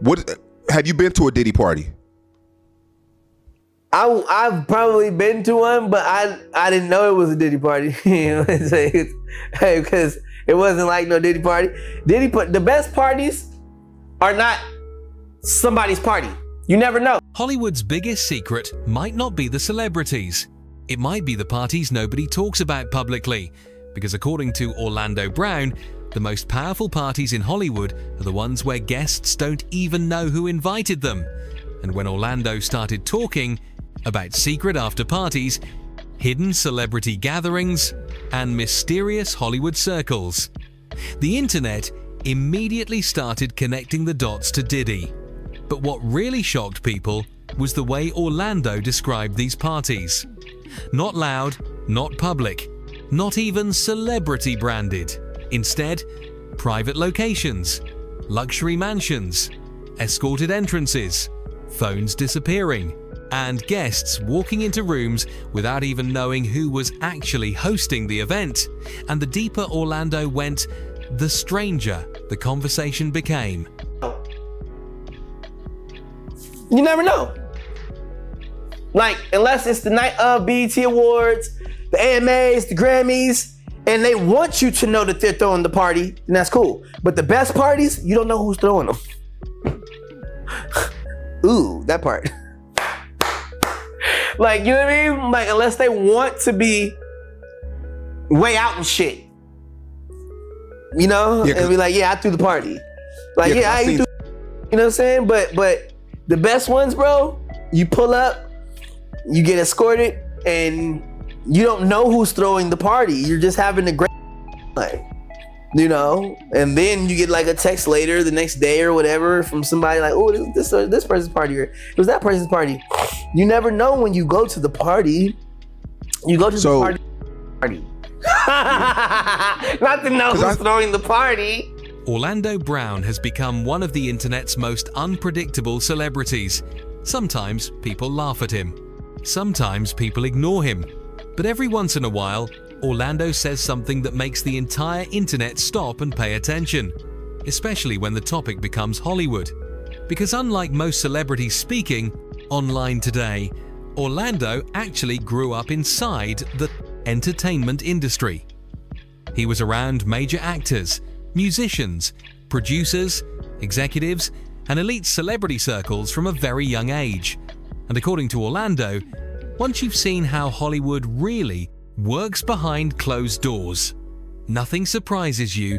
what have you been to a Diddy party? I've probably been to one, but I didn't know it was a Diddy party. You know what I'm saying? Because it wasn't like no Diddy party. The best parties are not somebody's party. You never know. Hollywood's biggest secret might not be the celebrities. It might be the parties nobody talks about publicly. Because according to Orlando Brown, the most powerful parties in Hollywood are the ones where guests don't even know who invited them. And when Orlando started talking about secret after parties, hidden celebrity gatherings, and mysterious Hollywood circles, the internet immediately started connecting the dots to Diddy. But what really shocked people was the way Orlando described these parties. Not loud, not public, not even celebrity branded. Instead, private locations, luxury mansions, escorted entrances, phones disappearing, and guests walking into rooms without even knowing who was actually hosting the event. And the deeper Orlando went, the stranger the conversation became. You never know. Like, unless it's the night of BET Awards, the AMAs, the Grammys, and they want you to know that they're throwing the party, then that's cool. But the best parties, you don't know who's throwing them. Ooh, that part. Like, you know what I mean? Like, unless they want to be way out and shit. You know? And be like, yeah, I threw the party. Like, yeah, I threw. You know what I'm saying? But the best ones, bro, you pull up, you get escorted, and you don't know who's throwing the party. You're just having a great time, you know? And then you get like a text later the next day or whatever from somebody like, oh, this person's party, or it was that person's party. You never know when you go to the party. You go to the party. Not to know who's throwing the party. Orlando Brown has become one of the internet's most unpredictable celebrities. Sometimes people laugh at him. Sometimes people ignore him. But every once in a while, Orlando says something that makes the entire internet stop and pay attention, especially when the topic becomes Hollywood. Because unlike most celebrities speaking online today, Orlando actually grew up inside the entertainment industry. He was around major actors, musicians, producers, executives, and elite celebrity circles from a very young age. And according to Orlando, once you've seen how Hollywood really works behind closed doors, nothing surprises you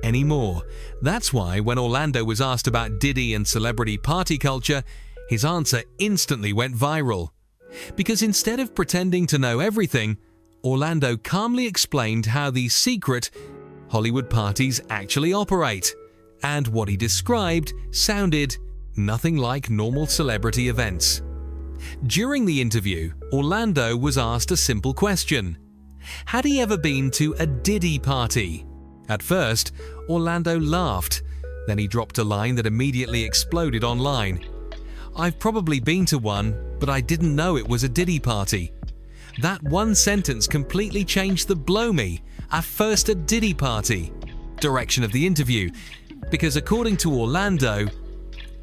anymore. That's why when Orlando was asked about Diddy and celebrity party culture, his answer instantly went viral. Because instead of pretending to know everything, Orlando calmly explained how these secret Hollywood parties actually operate, and what he described sounded nothing like normal celebrity events. During the interview, Orlando was asked a simple question. Had he ever been to a Diddy party? At first, Orlando laughed. Then he dropped a line that immediately exploded online. I've probably been to one, but I didn't know it was a Diddy party. That one sentence completely changed the blow me, our first a Diddy party direction of the interview. Because according to Orlando,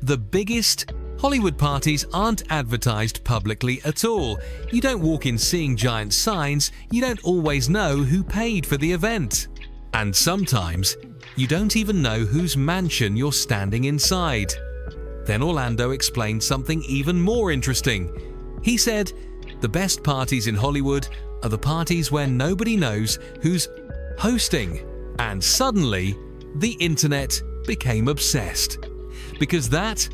the biggest Hollywood parties aren't advertised publicly at all. You don't walk in seeing giant signs, you don't always know who paid for the event. And sometimes, you don't even know whose mansion you're standing inside. Then Orlando explained something even more interesting. He said, the best parties in Hollywood are the parties where nobody knows who's hosting. And suddenly, the internet became obsessed. Because that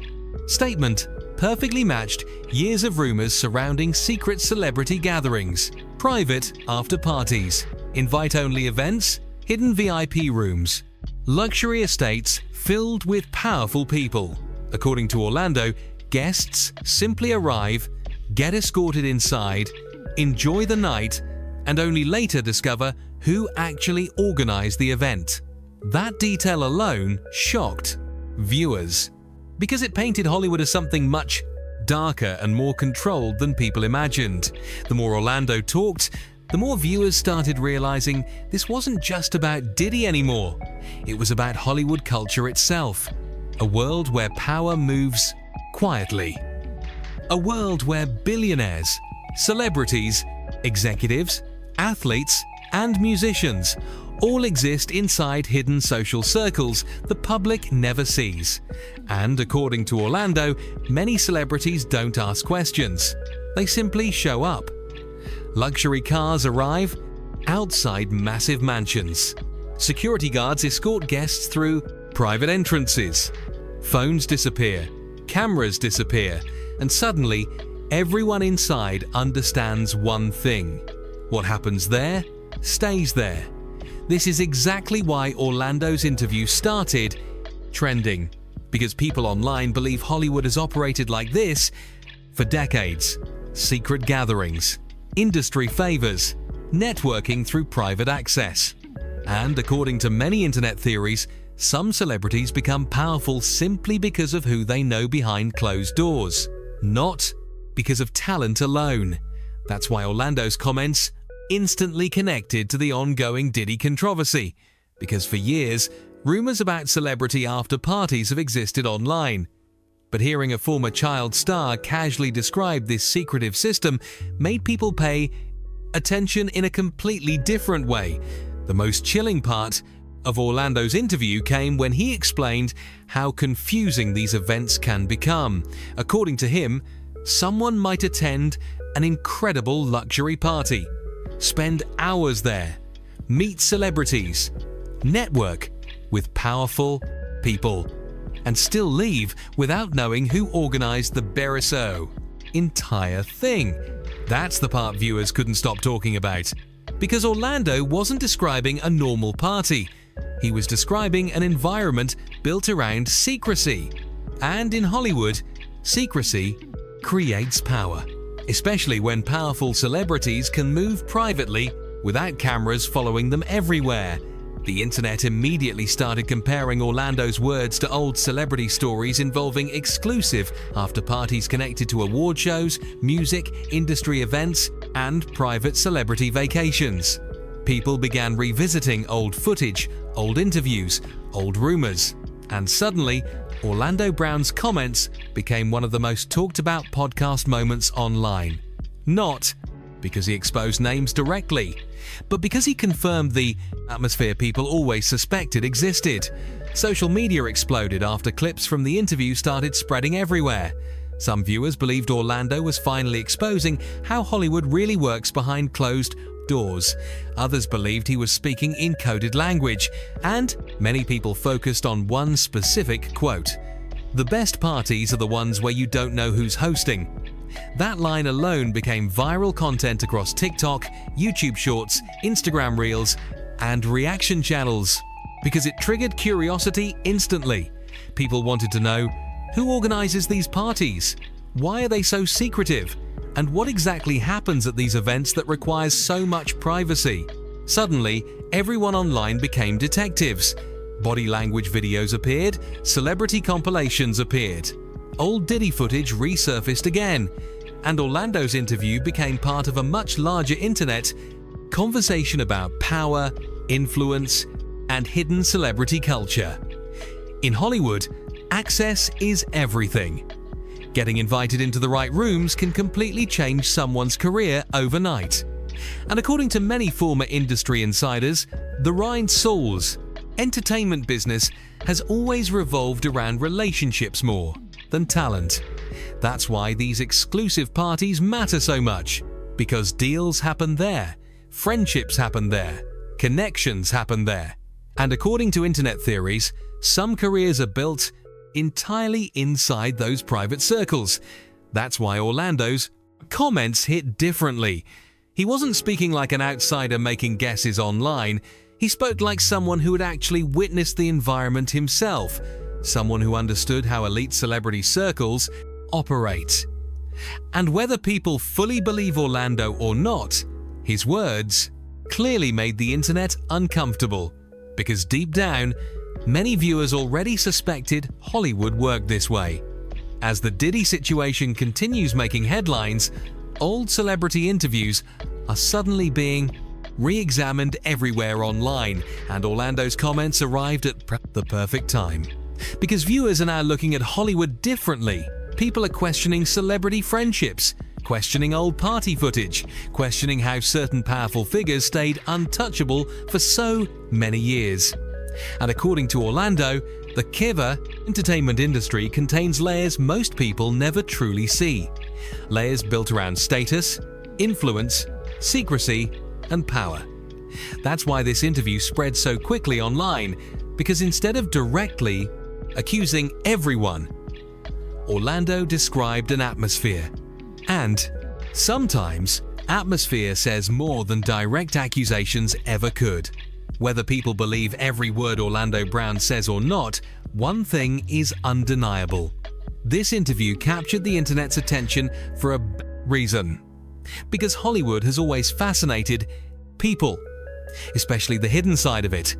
statement perfectly matched years of rumors surrounding secret celebrity gatherings, private after parties, invite-only events, hidden VIP rooms, luxury estates filled with powerful people. According to Orlando, guests simply arrive, get escorted inside, enjoy the night, and only later discover who actually organized the event. That detail alone shocked viewers, because it painted Hollywood as something much darker and more controlled than people imagined. The more Orlando talked, the more viewers started realizing this wasn't just about Diddy anymore. It was about Hollywood culture itself. A world where power moves quietly. A world where billionaires, celebrities, executives, athletes, and musicians all exist inside hidden social circles the public never sees. And according to Orlando, many celebrities don't ask questions. They simply show up. Luxury cars arrive outside massive mansions. Security guards escort guests through private entrances. Phones disappear, cameras disappear, and suddenly everyone inside understands one thing. What happens there stays there. This is exactly why Orlando's interview started trending, because people online believe Hollywood has operated like this for decades. Secret gatherings, industry favors, networking through private access. And according to many internet theories, some celebrities become powerful simply because of who they know behind closed doors, not because of talent alone. That's why Orlando's comments instantly connected to the ongoing Diddy controversy, because for years, rumors about celebrity after parties have existed online. But hearing a former child star casually describe this secretive system made people pay attention in a completely different way. The most chilling part of Orlando's interview came when he explained how confusing these events can become. According to him, someone might attend an incredible luxury party, spend hours there, meet celebrities, network with powerful people, and still leave without knowing who organized the Beresau entire thing. That's the part viewers couldn't stop talking about. Because Orlando wasn't describing a normal party. He was describing an environment built around secrecy. And in Hollywood, secrecy creates power, especially when powerful celebrities can move privately without cameras following them everywhere. The internet immediately started comparing Orlando's words to old celebrity stories involving exclusive after-parties connected to award shows, music, industry events, and private celebrity vacations. People began revisiting old footage, old interviews, old rumors, and suddenly, Orlando Brown's comments became one of the most talked about podcast moments online. Not because he exposed names directly, but because he confirmed the atmosphere people always suspected existed. Social media exploded after clips from the interview started spreading everywhere. Some viewers believed Orlando was finally exposing how Hollywood really works behind closed doors. Others believed he was speaking in coded language, and many people focused on one specific quote: "The best parties are the ones where you don't know who's hosting." That line alone became viral content across TikTok, YouTube Shorts, Instagram Reels, and reaction channels, because it triggered curiosity instantly. People wanted to know, who organizes these parties? Why are they so secretive? And what exactly happens at these events that requires so much privacy? Suddenly, everyone online became detectives. Body language videos appeared, celebrity compilations appeared. Old Diddy footage resurfaced again, and Orlando's interview became part of a much larger internet conversation about power, influence, and hidden celebrity culture. In Hollywood, access is everything. Getting invited into the right rooms can completely change someone's career overnight. And according to many former industry insiders, the rind soars. Entertainment business has always revolved around relationships more than talent. That's why these exclusive parties matter so much, because deals happen there, friendships happen there, connections happen there. And according to internet theories, some careers are built entirely inside those private circles. That's why Orlando's comments hit differently. He wasn't speaking like an outsider making guesses online. He spoke like someone who had actually witnessed the environment himself, someone who understood how elite celebrity circles operate. And whether people fully believe Orlando or not, his words clearly made the internet uncomfortable, because deep down, many viewers already suspected Hollywood worked this way. As the Diddy situation continues making headlines, old celebrity interviews are suddenly being re-examined everywhere online, and Orlando's comments arrived at the perfect time. Because viewers are now looking at Hollywood differently. People are questioning celebrity friendships, questioning old party footage, questioning how certain powerful figures stayed untouchable for so many years. And according to Orlando, the Kiva entertainment industry contains layers most people never truly see. Layers built around status, influence, secrecy, and power. That's why this interview spread so quickly online, because instead of directly accusing everyone, Orlando described an atmosphere. And sometimes, atmosphere says more than direct accusations ever could. Whether people believe every word Orlando Brown says or not, one thing is undeniable. This interview captured the internet's attention for a reason. Because Hollywood has always fascinated people, especially the hidden side of it.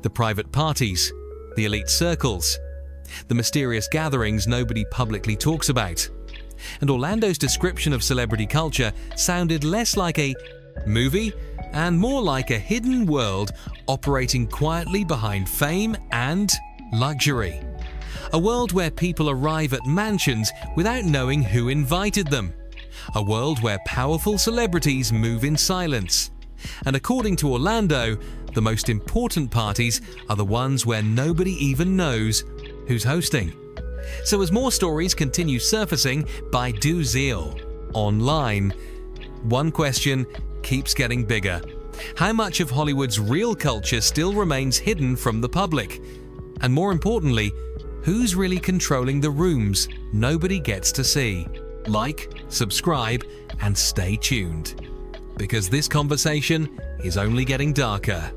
The private parties, the elite circles, the mysterious gatherings nobody publicly talks about. And Orlando's description of celebrity culture sounded less like a movie and more like a hidden world operating quietly behind fame and luxury. A world where people arrive at mansions without knowing who invited them. A world where powerful celebrities move in silence. And according to Orlando, the most important parties are the ones where nobody even knows who's hosting. So as more stories continue surfacing by Du Zeal online, one question keeps getting bigger. How much of Hollywood's real culture still remains hidden from the public? And more importantly, who's really controlling the rooms nobody gets to see? Like, subscribe, and stay tuned. Because this conversation is only getting darker.